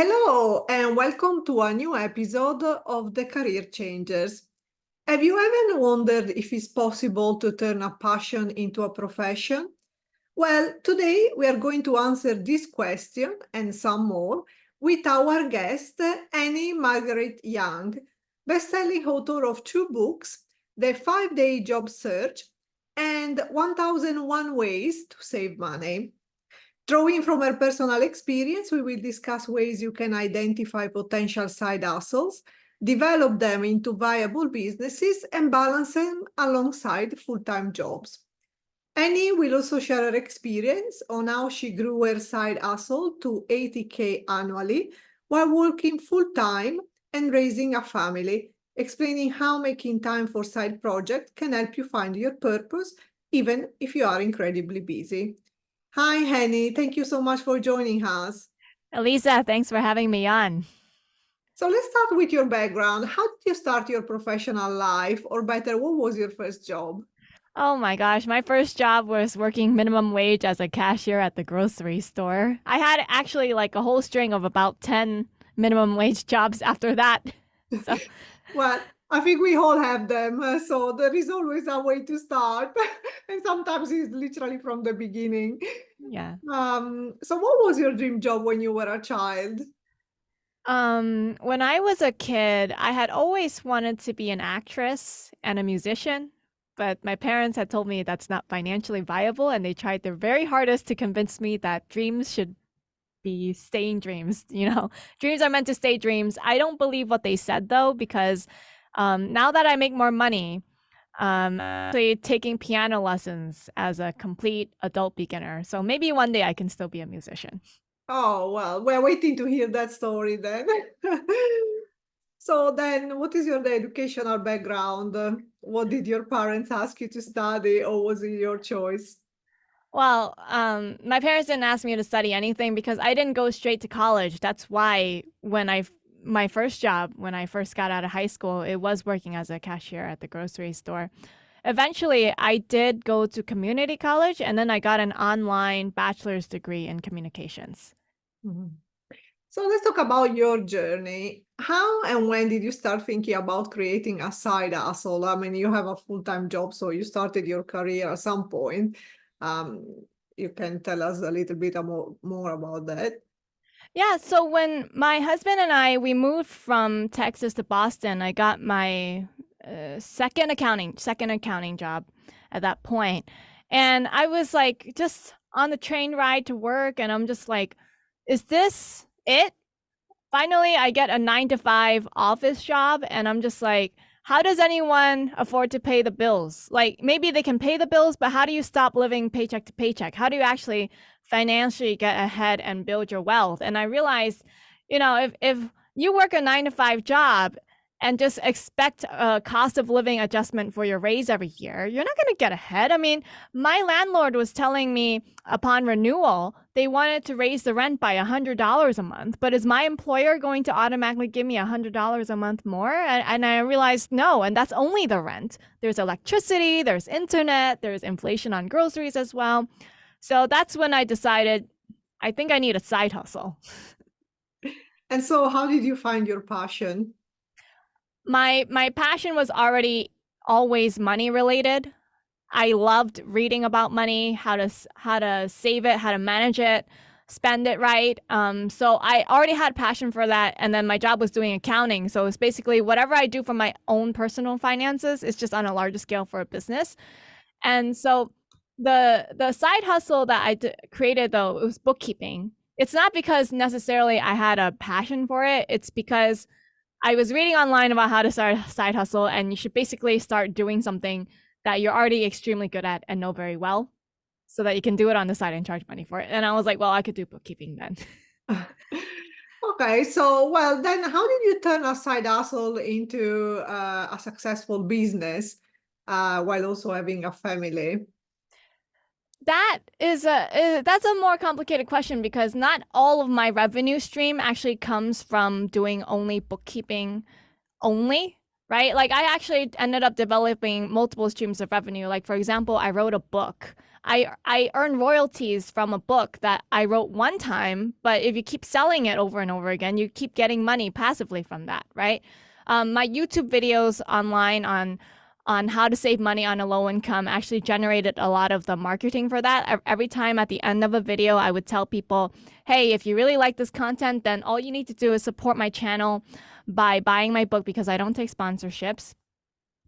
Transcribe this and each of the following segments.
Hello, and welcome to a new episode of The Career Changers. Have you ever wondered if it's possible to turn a passion into a profession? Well, today we are going to answer this question and some more with our guest, Annie Margaret Yang, best-selling author of two books, The 5-Day Job Search and 1001 Ways to Save Money. Drawing from her personal experience, we will discuss ways you can identify potential side hustles, develop them into viable businesses, and balance them alongside full-time jobs. Annie will also share her experience on how she grew her side hustle to 80K annually while working full-time and raising a family, explaining how making time for side projects can help you find your purpose, even if you are incredibly busy. Hi, Annie. Thank you so much for joining us. Elisa, thanks for having me on. So let's start with your background. How did you start your professional life? Or better, what was your first job? Oh my gosh, my first job was working minimum wage as a cashier at the grocery store. I had actually like a whole string of about 10 minimum wage jobs after that. So, Well, I think we all have them. So there is always a way to start. And sometimes it's literally from the beginning. yeah. So what was your dream job when you were a child? When I was a kid, I had always wanted to be an actress and a musician, but my parents had told me that's not financially viable, and they tried their very hardest to convince me that dreams should be staying dreams. Dreams are meant to stay dreams. I don't believe what they said though, because now that I make more money, actually taking piano lessons as a complete adult beginner. So maybe one day I can still be a musician. Oh, well, we're waiting to hear that story then. So then, what is your educational background? What did your parents ask you to study, or was it your choice? Well, my parents didn't ask me to study anything because I didn't go straight to college. That's why my first job when I first got out of high school, it was working as a cashier at the grocery store. Eventually, I did go to community college and then I got an online bachelor's degree in communications. Mhm. So let's talk about your journey. How and when did you start thinking about creating a side hustle? I mean, you have a full-time job, so you started your career at some point. Um, you can tell us a little bit more about that. Yeah, so when my husband and we moved from Texas to Boston, I got my second accounting job at that point. And I was like just on the train ride to work and I'm just like, is this it? Finally, I get a 9 to 5 office job and I'm just like, how does anyone afford to pay the bills? Like maybe they can pay the bills, but how do you stop living paycheck to paycheck? How do you actually financially get ahead and build your wealth? And I realized, if you work a 9 to 5 job and just expect a cost of living adjustment for your raise every year, you're not going to get ahead. I mean, my landlord was telling me upon renewal, they wanted to raise the rent by $100 a month, but is my employer going to automatically give me $100 a month more? And I realized no, and that's only the rent. There's electricity, there's internet, there's inflation on groceries as well. So that's when I decided I think I need a side hustle. And so, how did you find your passion? My passion was already always money related. I loved reading about money, how to save it, how to manage it, spend it right. So I already had passion for that, and then my job was doing accounting. So it's basically whatever I do for my own personal finances is just on a larger scale for a business. And so the side hustle that created though, it was bookkeeping. It's not because necessarily I had a passion for it. It's because I was reading online about how to start a side hustle, and you should basically start doing something that you're already extremely good at and know very well so that you can do it on the side and charge money for it. And I was like, well, I could do bookkeeping then. Okay, so well, then how did you turn a side hustle into a successful business while also having a family? That's a more complicated question because not all of my revenue stream actually comes from doing only bookkeeping only. right? Like I actually ended up developing multiple streams of revenue. Like for example, I wrote a book. I earn royalties from a book that I wrote one time, but if you keep selling it over and over again, you keep getting money passively from that, right? My YouTube videos online on how to save money on a low income actually generated a lot of the marketing for that. Every time at the end of a video, I would tell people, hey, if you really like this content, then all you need to do is support my channel by buying my book because I don't take sponsorships.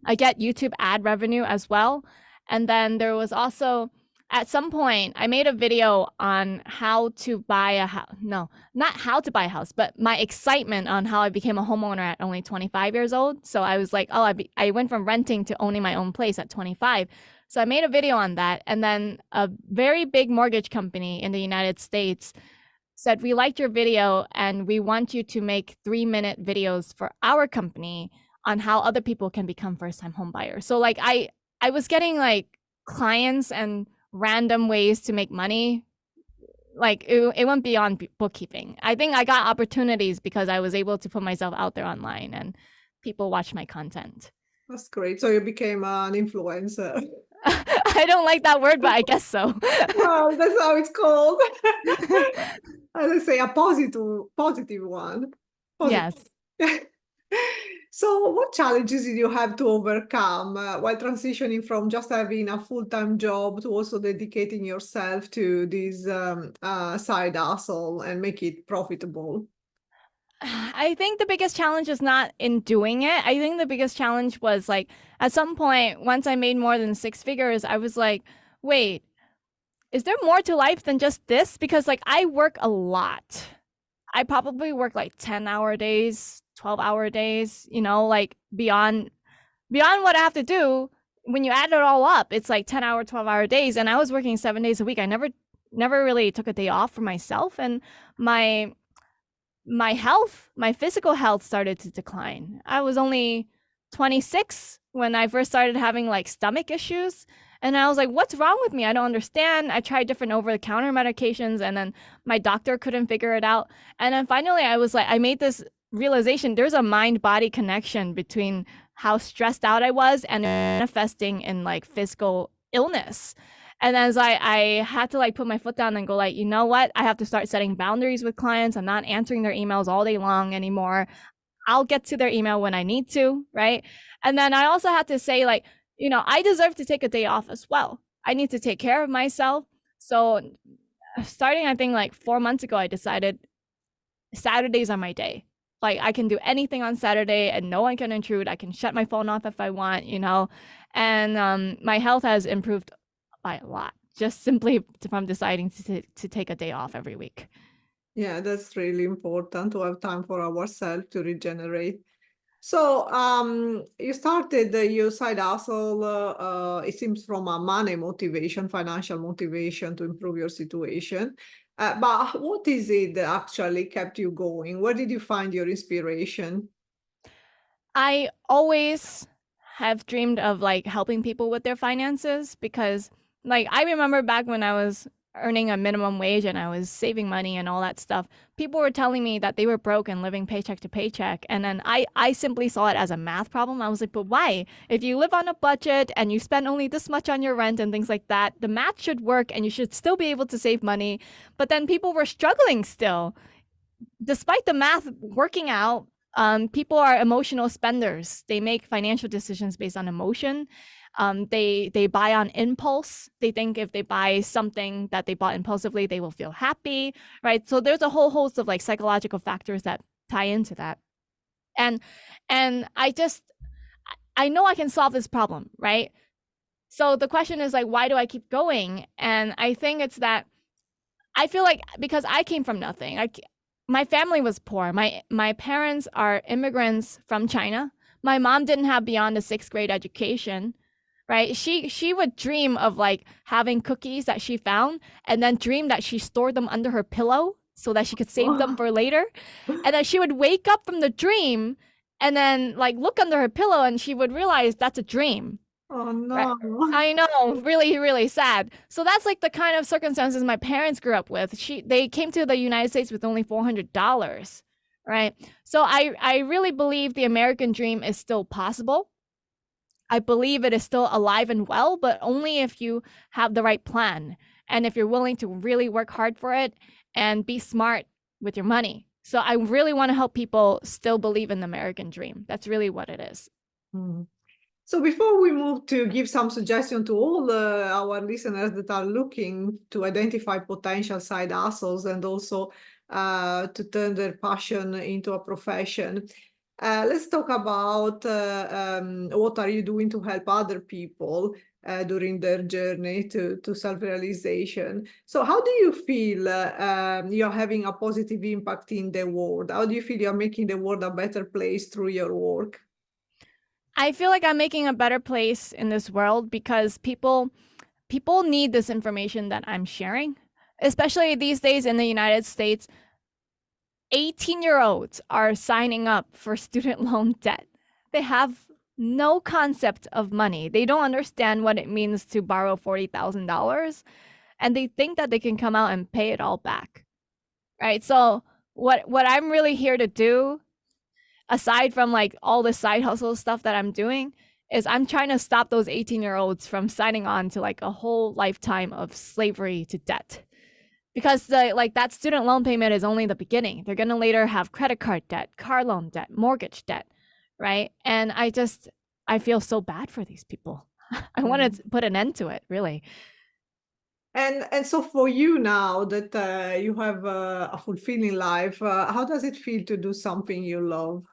I get YouTube ad revenue as well. And then there was also, at some point, I made a video on how to buy a house. No, not how to buy a house, but my excitement on how I became a homeowner at only 25 years old. So I was like, oh, I went from renting to owning my own place at 25. So I made a video on that. And then a very big mortgage company in the United States said, we liked your video and we want you to make 3-minute videos for our company on how other people can become first-time home buyers. So like I was getting like clients and random ways to make money. Like it went beyond bookkeeping. I think I got opportunities because I was able to put myself out there online and people watch my content. That's great. So you became an influencer. I don't like that word, but I guess so. Well, that's how it's called. Let's say a positive one. Positive. Yes. So, what challenges did you have to overcome while transitioning from just having a full-time job to also dedicating yourself to this side hustle and make it profitable? I think the biggest challenge is not in doing it. I think the biggest challenge was like at some point, once I made more than 6 figures, I was like, wait, is there more to life than just this? Because like I work a lot. I probably work like 10-hour days, 12-hour days, you know, like beyond what I have to do. When you add it all up, it's like 10-hour, 12-hour days. And I was working 7 days a week. I never really took a day off for myself. And my health, my physical health started to decline. I was only 26 when I first started having like stomach issues. And I was like, what's wrong with me? I don't understand. I tried different over the counter medications and then my doctor couldn't figure it out. And then finally, I was like, I made this realization there's a mind body connection between how stressed out I was and manifesting in like physical illness. And as I had to like put my foot down and go like, you know what? I have to start setting boundaries with clients. I'm not answering their emails all day long anymore. I'll get to their email when I need to, right? And then I also had to say like, you know, I deserve to take a day off as well. I need to take care of myself. So starting, I think like 4 months ago, I decided Saturdays are my day. Like I can do anything on Saturday and no one can intrude. I can shut my phone off if I want, you know, and my health has improved by a lot, just simply from deciding to take a day off every week. Yeah, that's really important to have time for ourselves to regenerate. So, you started your side hustle, it seems from a money motivation, financial motivation to improve your situation. But what is it that actually kept you going? Where did you find your inspiration? I always have dreamed of like helping people with their finances because like I remember back when I was earning a minimum wage and I was saving money and all that stuff, people were telling me that they were broke and living paycheck to paycheck. And then I simply saw it as a math problem. I was like, but why? If you live on a budget and you spend only this much on your rent and things like that, the math should work and you should still be able to save money. But then people were struggling still. Despite the math working out, people are emotional spenders. They make financial decisions based on emotion. They buy on impulse. They think if they buy something that they bought impulsively, they will feel happy, right? So there's a whole host of like psychological factors that tie into that. And I know I can solve this problem, right? So the question is like, why do I keep going? And I think it's that I feel like because I came from nothing. My family was poor. My parents are immigrants from China. My mom didn't have beyond a 6th grade education, right? She would dream of like having cookies that she found and then dream that she stored them under her pillow so that she could save them for later. And then she would wake up from the dream and then like look under her pillow and she would realize that's a dream. Oh no. Right? I know, really, really sad. So that's like the kind of circumstances my parents grew up with. They came to the United States with only $400, right? So I really believe the American dream is still possible. I believe it is still alive and well, but only if you have the right plan and if you're willing to really work hard for it and be smart with your money. So I really want to help people still believe in the American dream. That's really what it is. Mm. So before we move to give some suggestion to all our listeners that are looking to identify potential side hustles and also to turn their passion into a profession, let's talk about what are you doing to help other people during their journey to self-realization. So how do you feel you're having a positive impact in the world? How do you feel you're making the world a better place through your work? I feel like I'm making a better place in this world because people need this information that I'm sharing, especially these days in the United States. 18-year-olds are signing up for student loan debt. They have no concept of money. They don't understand what it means to borrow $40,000, and they think that they can come out and pay it all back. Right? So what I'm really here to do, aside from like all the side hustle stuff that I'm doing, is I'm trying to stop those 18-year-olds from signing on to like a whole lifetime of slavery to debt. Because that student loan payment is only the beginning. They're going to later have credit card debt, car loan debt, mortgage debt, right? And I feel so bad for these people. I want to put an end to it, really. And so for you now that you have a fulfilling life, how does it feel to do something you love?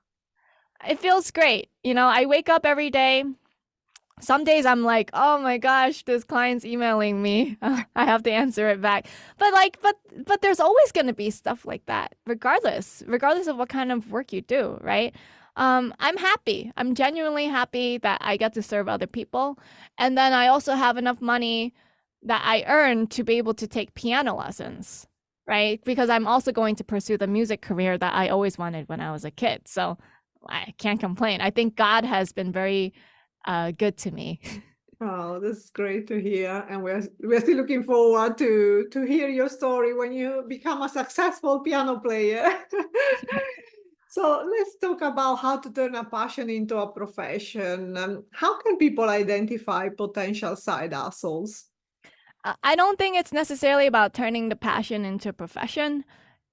It feels great. You know, I wake up every day. Some days I'm like, oh my gosh, this client's emailing me. I have to answer it back. But there's always going to be stuff like that, regardless of what kind of work you do, right? I'm happy. I'm genuinely happy that I get to serve other people. And then I also have enough money that I earn to be able to take piano lessons, right? Because I'm also going to pursue the music career that I always wanted when I was a kid. So I can't complain. I think God has been very good to me. Oh, that's great to hear. And we're still looking forward to hear your story when you become a successful piano player. So let's talk about how to turn a passion into a profession. How can people identify potential side hustles? I don't think it's necessarily about turning the passion into a profession.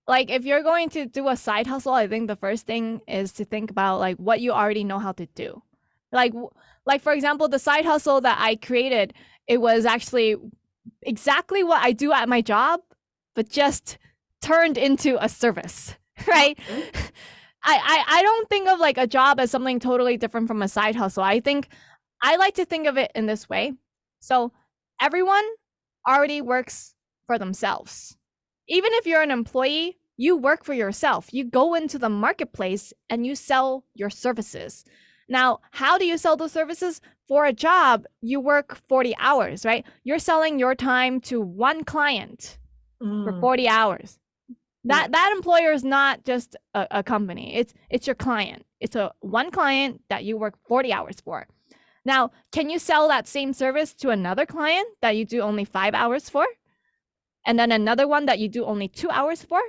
Like if you're going to do a side hustle, I think the first thing is to think about like what you already know how to do. Like for example, the side hustle that I created, it was actually exactly what I do at my job, but just turned into a service, right? Okay. I don't think of like a job as something totally different from a side hustle. I like to think of it in this way. So everyone already works for themselves. Even if you're an employee, you work for yourself. You go into the marketplace and you sell your services. Now, how do you sell those services? For a job, you work 40 hours, right? You're selling your time to one client for 40 hours. That employer is not just a company. It's your client. It's a one client that you work 40 hours for. Now, can you sell that same service to another client that you do only 5 hours for? And then another one that you do only 2 hours for?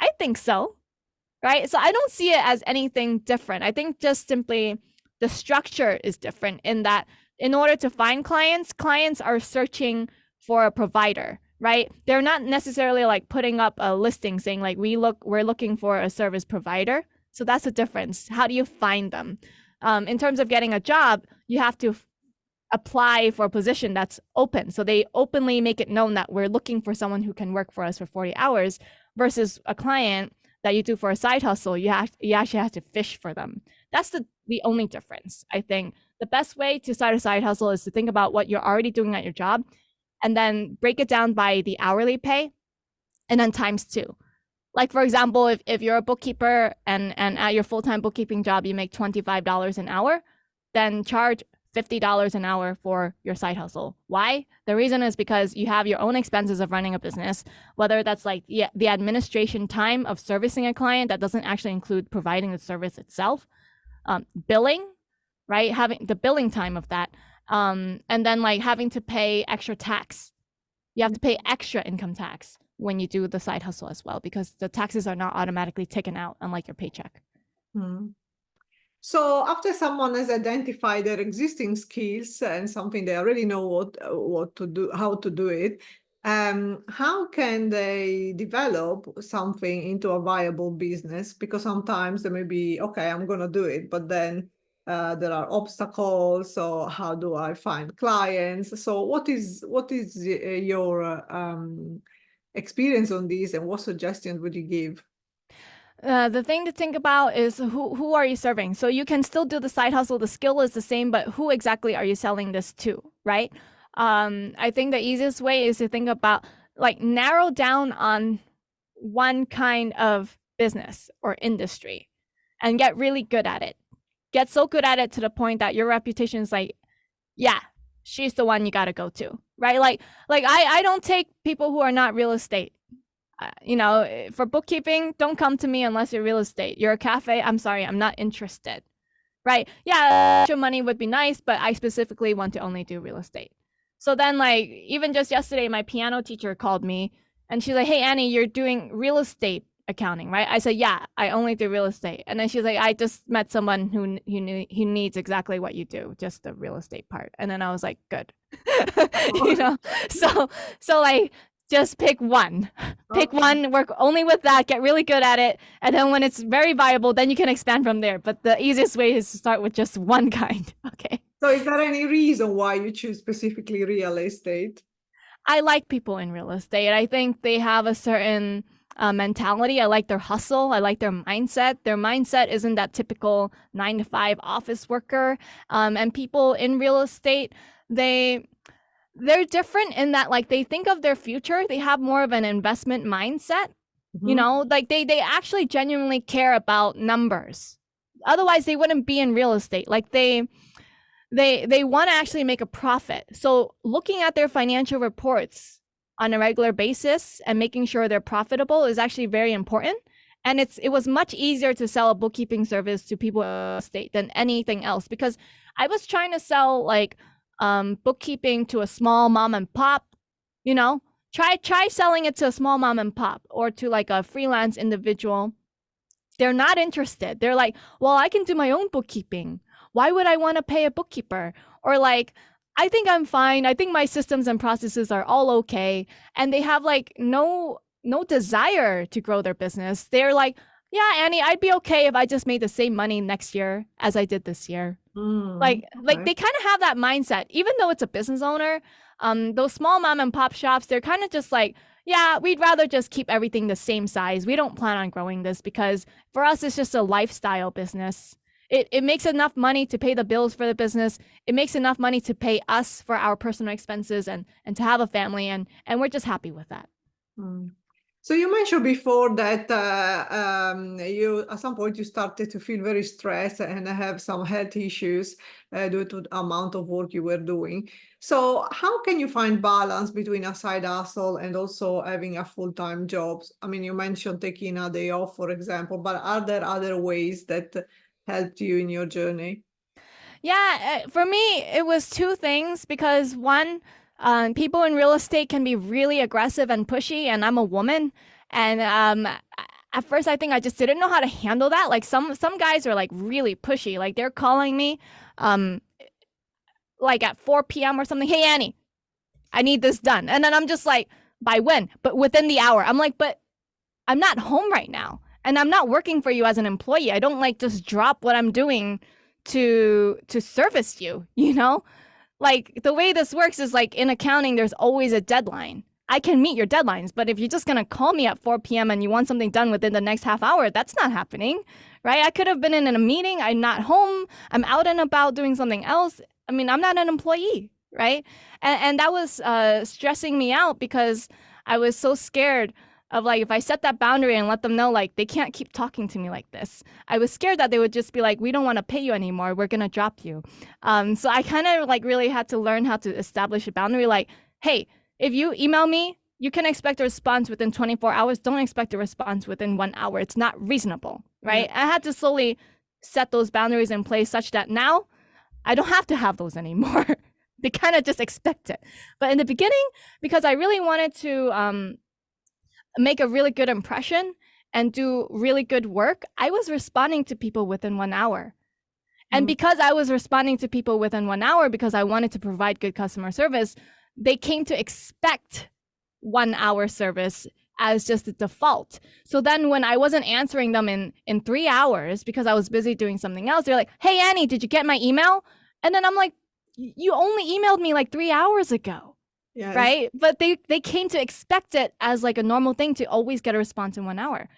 I think so, right? So I don't see it as anything different. I think just simply the structure is different in that in order to find clients, clients are searching for a provider, right? They're not necessarily like putting up a listing saying like we're looking for a service provider. So that's the difference. How do you find them? In terms of getting a job, you have to apply for a position that's open. So they openly make it known that we're looking for someone who can work for us for 40 hours versus a client that you do for a side hustle. You actually have to fish for them. That's the only difference. I think the best way to start a side hustle is to think about what you're already doing at your job and then break it down by the hourly pay and then times 2. Like for example, if you're a bookkeeper and at your full-time bookkeeping job, you make $25 an hour, then charge $50 an hour for your side hustle. Why? The reason is because you have your own expenses of running a business, whether that's like the administration time of servicing a client that doesn't actually include providing the service itself, billing, right? Having the billing time of that, and then like having to pay extra tax. You have to pay extra income tax. when you do the side hustle as well, because the taxes are not automatically taken out unlike your paycheck. Hmm. So after someone has identified their existing skills and something they already know what to do, how to do it, how can they develop something into a viable business? Because sometimes they may be, okay, I'm going to do it, but then there are obstacles. So how do I find clients? So what is your experience on this, and what suggestions would you give? The thing to think about is who are you serving? So you can still do the side hustle. The skill is the same, but who exactly are you selling this to, right? I think the easiest way is to think about like narrow down on one kind of business or industry and get really good at it. Get so good at it to the point that your reputation is like, yeah, she's the one you got to go to, right? Like I don't take people who are not real estate. For bookkeeping, don't come to me unless you're real estate. You're a cafe, I'm sorry, I'm not interested. Right? Yeah, extra money would be nice, but I specifically want to only do real estate. So then, like, even just yesterday, my piano teacher called me and she's like, hey, Annie, you're doing real estate accounting, right? I said, yeah, I only do real estate. And then she's like, I just met someone who needs exactly what you do, just the real estate part. And then I was like, good. you know, so like, just pick one. Pick one, work only with that, get really good at it, and then when it's very viable, then you can expand from there. But the easiest way is to start with just one kind. Okay. So is there any reason why you choose specifically real estate? I like people in real estate. I think they have a certain mentality. I like their hustle. I like their mindset. Their mindset isn't that typical 9-to-5 office worker. And people in real estate, they're different in that like they think of their future. They have more of an investment mindset. Like they actually genuinely care about numbers. Otherwise, they wouldn't be in real estate. Like they want to actually make a profit. So looking at their financial reports on a regular basis and making sure they're profitable is actually very important. And it was much easier to sell a bookkeeping service to people in real estate than anything else, because I was trying to sell like bookkeeping to a small mom and pop. Try selling it to a small mom and pop or to like a freelance individual. They're not interested. They're like, well, I can do my own bookkeeping. Why would I want to pay a bookkeeper? Or like, I think I'm fine. I think my systems and processes are all okay. And they have like no desire to grow their business. They're like, yeah, Annie, I'd be okay if I just made the same money next year as I did this year. Like they kind of have that mindset, even though it's a business owner. Those small mom and pop shops, they're kind of just like, yeah, we'd rather just keep everything the same size. We don't plan on growing this because for us, it's just a lifestyle business. It makes enough money to pay the bills for the business. It makes enough money to pay us for our personal expenses and to have a family. And we're just happy with that. So you mentioned before that you at some point you started to feel very stressed and have some health issues due to the amount of work you were doing. So how can you find balance between a side hustle and also having a full-time job? I mean, you mentioned taking a day off, for example, but are there other ways that helped you in your journey? Yeah, for me, it was two things, because one, people in real estate can be really aggressive and pushy, and I'm a woman. And at first, I think I just didn't know how to handle that. Like some guys are like really pushy. Like they're calling me like at 4 p.m. or something. Hey, Annie, I need this done. And then I'm just like, by when? But within the hour. I'm like, but I'm not home right now. And I'm not working for you as an employee. I don't like just drop what I'm doing to service you, Like the way this works is like in accounting, there's always a deadline. I can meet your deadlines, but if you're just going to call me at 4 p.m. and you want something done within the next half hour, that's not happening, right? I could have been in a meeting. I'm not home. I'm out and about doing something else. I mean, I'm not an employee, right? And that was stressing me out because I was so scared of like, if I set that boundary and let them know, like, they can't keep talking to me like this. I was scared that they would just be like, we don't want to pay you anymore. We're going to drop you. So I kind of like really had to learn how to establish a boundary. Like, hey, if you email me, you can expect a response within 24 hours. Don't expect a response within 1 hour. It's not reasonable, right? I had to slowly set those boundaries in place such that now I don't have to have those anymore. They kind of just expect it. But in the beginning, because I really wanted to make a really good impression and do really good work, I was responding to people within 1 hour. And because I was responding to people within 1 hour, because I wanted to provide good customer service, they came to expect 1 hour service as just the default. So then when I wasn't answering them in 3 hours because I was busy doing something else, they're like, "Hey, Annie, did you get my email?" And then I'm like, "You only emailed me like 3 hours ago." Yes. Right? But they came to expect it as like a normal thing to always get a response in 1 hour.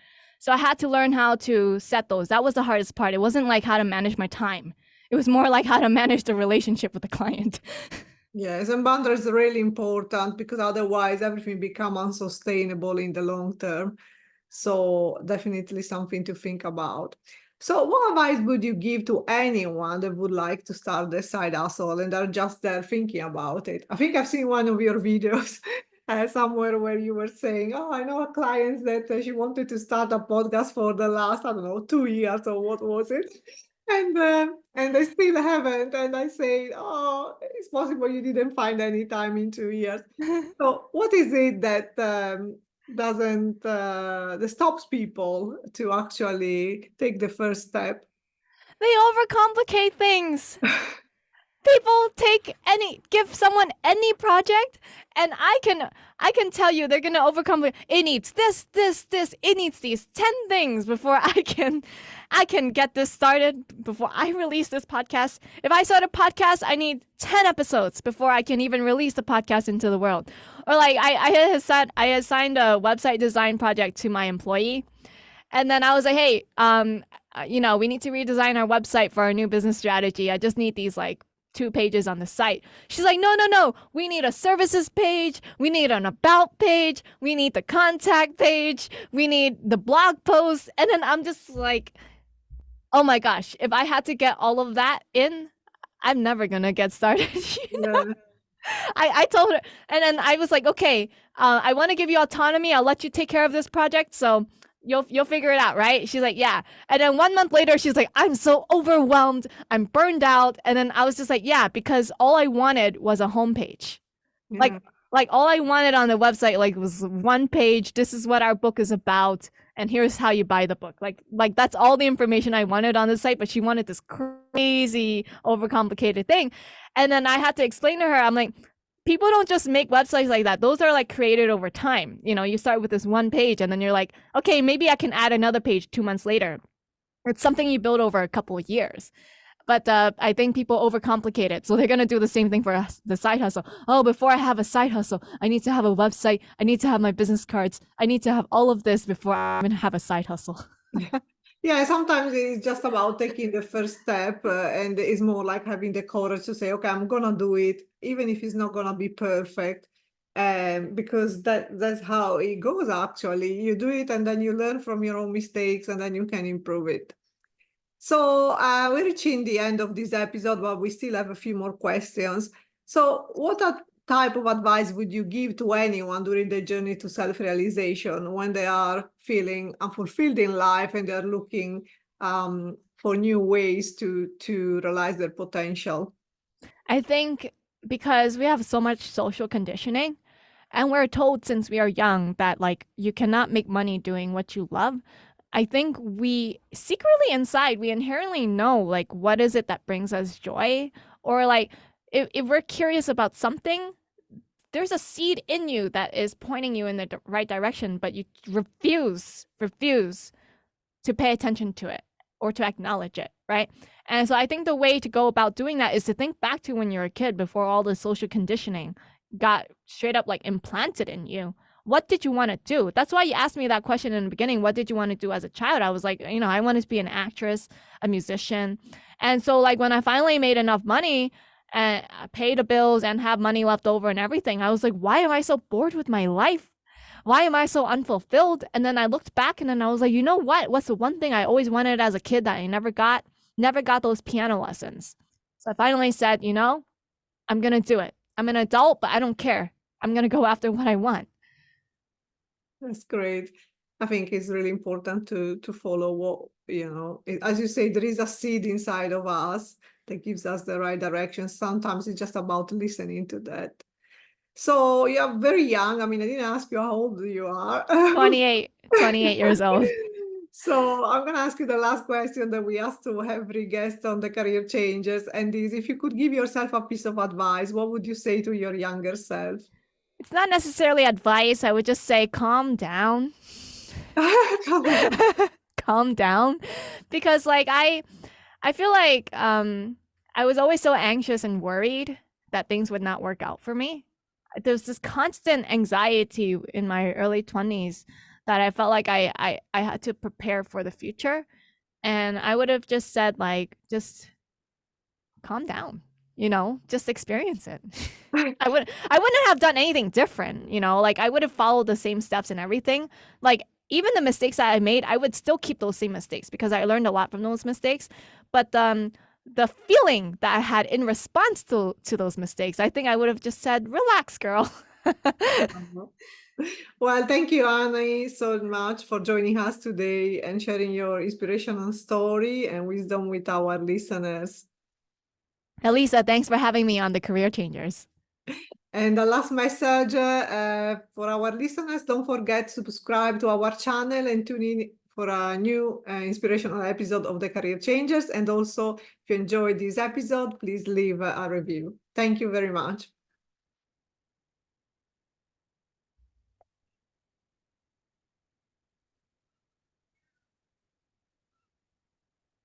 So I had to learn how to set those. That was the hardest part. It wasn't like how to manage my time. It was more like how to manage the relationship with the client. Yes, and boundaries are really important because otherwise everything become unsustainable in the long term. So definitely something to think about. So what advice would you give to anyone that would like to start their side hustle and are just there thinking about it? I think I've seen one of your videos somewhere where you were saying, "Oh, I know a client that she wanted to start a podcast for the last, I don't know, 2 years or what was it?" And I still haven't. And I say, "Oh, it's possible you didn't find any time in 2 years." So what is it that doesn't that stops people to actually take the first step? They overcomplicate things. People give someone any project, and I can tell you they're gonna overcomplicate. It needs this, it needs these 10 things before I can get this started, before I release this podcast. If I start a podcast, I need 10 episodes before I can even release the podcast into the world. Or like I assigned a website design project to my employee, and then I was like, "Hey, we need to redesign our website for our new business strategy. I just need these like 2 pages on the site." She's like, no, we need a services page, we need an about page, we need the contact page, we need the blog post. And then I'm just like, oh my gosh, if I had to get all of that in, I'm never gonna get started. Yeah. I told her, and then I was like, okay, I want to give you autonomy, I'll let you take care of this project, so you'll figure it out, right? She's like, yeah. And then 1 month later, she's like, I'm so overwhelmed, I'm burned out. And then I was just like, yeah, because all I wanted was a homepage. Yeah. Like all I wanted on the website like was 1 page. This is what our book is about, and here's how you buy the book. Like that's all the information I wanted on the site, but she wanted this crazy overcomplicated thing. And then I had to explain to her, I'm like, people don't just make websites like that. Those are like created over time. You start with this 1 page, and then you're like, okay, maybe I can add another page 2 months later. It's something you build over a couple of years. But I think people overcomplicate it. So they're going to do the same thing for the side hustle. Oh, before I have a side hustle, I need to have a website. I need to have my business cards. I need to have all of this before I even have a side hustle. Yeah, sometimes it's just about taking the first step, and it's more like having the courage to say, okay, I'm gonna do it, even if it's not gonna be perfect. Because that's how it goes actually. You do it and then you learn from your own mistakes and then you can improve it. So we're reaching the end of this episode, but we still have a few more questions. So what type of advice would you give to anyone during the journey to self-realization when they are feeling unfulfilled in life and they're looking for new ways to realize their potential? I think because we have so much social conditioning, and we're told since we are young that like you cannot make money doing what you love. I think we secretly inside, we inherently know like what is it that brings us joy, or like if we're curious about something, there's a seed in you that is pointing you in the right direction, but you refuse to pay attention to it or to acknowledge it, right? And so I think the way to go about doing that is to think back to when you were a kid before all the social conditioning got straight up like implanted in you. What did you want to do? That's why you asked me that question in the beginning. What did you want to do as a child? I was like, I wanted to be an actress, a musician. And so like when I finally made enough money and pay the bills and have money left over and everything, I was like, why am I so bored with my life? Why am I so unfulfilled? And then I looked back and then I was like, you know what? What's the one thing I always wanted as a kid that I never got? Never got those piano lessons. So I finally said, I'm going to do it. I'm an adult, but I don't care. I'm going to go after what I want. That's great. I think it's really important to follow what, as you say, there is a seed inside of us that gives us the right direction. Sometimes it's just about listening to that. So you're very young. I mean, I didn't ask you how old you are. 28 years old. So I'm going to ask you the last question that we ask to every guest on the career changes, and is if you could give yourself a piece of advice, what would you say to your younger self? It's not necessarily advice. I would just say calm down. Come on. Calm down. Because like I feel like I was always so anxious and worried that things would not work out for me. There's this constant anxiety in my early 20s that I felt like I had to prepare for the future. And I would have just said, like, just calm down, just experience it. I wouldn't have done anything different, like I would have followed the same steps and everything. Like even the mistakes that I made, I would still keep those same mistakes because I learned a lot from those mistakes. But the feeling that I had in response to those mistakes, I think I would have just said, relax, girl. Uh-huh. Well, thank you, Annie, so much for joining us today and sharing your inspirational story and wisdom with our listeners. Elisa, thanks for having me on the Career Changers. And the last message for our listeners, don't forget to subscribe to our channel and tune in for a new inspirational episode of the Career Changers. And also, if you enjoyed this episode, please leave a review. Thank you very much.